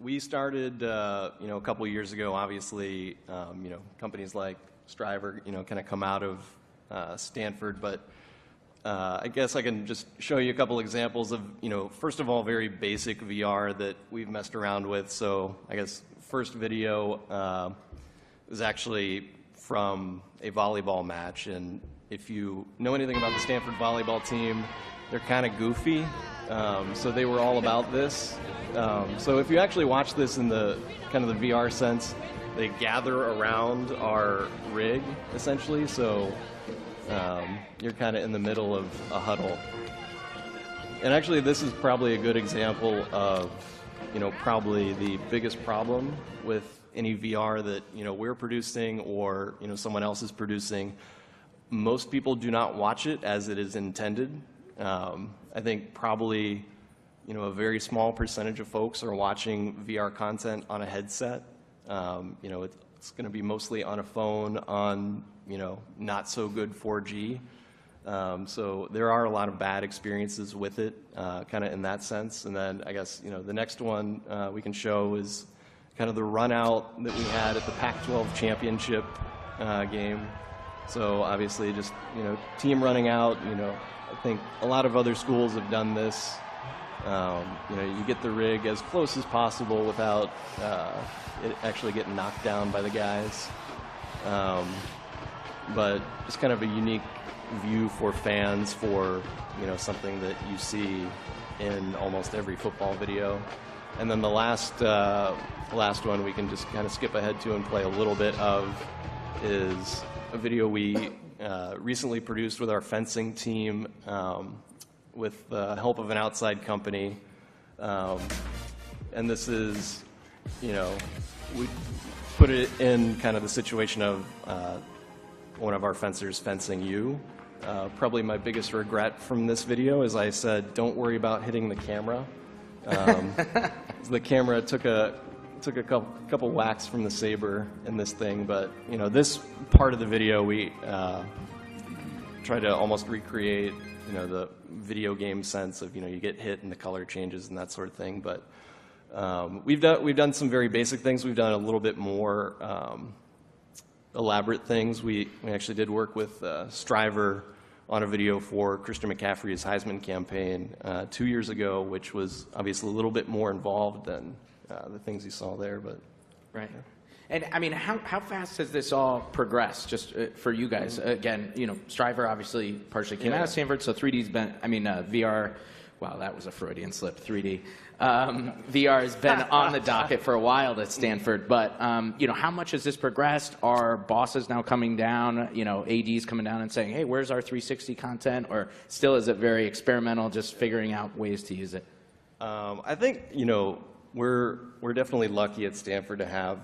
we started, a couple of years ago. Obviously, companies like Striver, kind of come out of Stanford, but I guess I can just show you a couple examples of, first of all, very basic VR that we've messed around with. So I guess first video is actually from a volleyball match, and if you know anything about the Stanford volleyball team, they're kind of goofy, so they were all about this. So if you actually watch this in the kind of the VR sense, they gather around our rig, essentially, so you're kind of in the middle of a huddle. And actually, this is probably a good example of, probably the biggest problem with any VR that, we're producing or, someone else is producing. Most people do not watch it as it is intended. I think probably, a very small percentage of folks are watching VR content on a headset. It's going to be mostly on a phone on, not so good 4G. So there are a lot of bad experiences with it, kind of in that sense. And then I guess, the next one we can show is kind of the Runout that we had at the Pac-12 championship game. So obviously just, team running out, I think a lot of other schools have done this. You get the rig as close as possible without it actually getting knocked down by the guys. But it's kind of a unique view for fans for, something that you see in almost every football video. And then the last one we can just kind of skip ahead to and play a little bit of is a video we recently produced with our fencing team with the help of an outside company. And this is, we put it in kind of the situation of one of our fencers fencing you. Probably my biggest regret from this video is I said, don't worry about hitting the camera. The camera took a couple whacks from the saber in this thing, but this part of the video we try to almost recreate the video game sense of you get hit and the color changes and that sort of thing. But we've done some very basic things. We've done a little bit more elaborate things. We actually did work with Striver on a video for Christian McCaffrey's Heisman campaign 2 years ago, which was obviously a little bit more involved than the things you saw there. But right. And I mean, how fast has this all progressed, just for you guys? Again, Striver obviously partially came out of Stanford, so 3D's been, VR, wow, that was a Freudian slip, 3D. VR has been on the docket for a while at Stanford, but, how much has this progressed? Are bosses now coming down, ADs coming down and saying, hey, where's our 360 content? Or still is it very experimental, just figuring out ways to use it? I think, we're definitely lucky at Stanford to have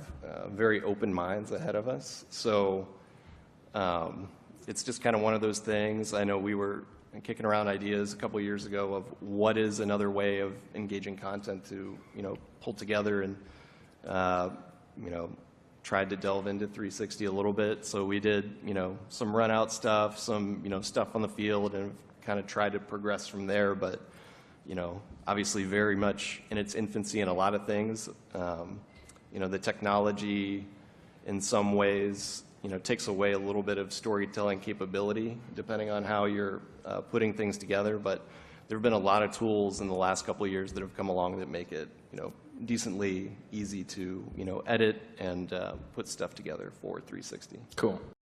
very open minds ahead of us. So it's just kind of one of those things. I know we were kicking around ideas a couple of years ago of what is another way of engaging content to, pull together, and, tried to delve into 360 a little bit. So we did, some Runout stuff, some, stuff on the field, and kind of tried to progress from there. But, obviously very much in its infancy in a lot of things. The technology in some ways, takes away a little bit of storytelling capability depending on how you're putting things together. But there have been a lot of tools in the last couple of years that have come along that make it, decently easy to, edit and put stuff together for 360. Cool.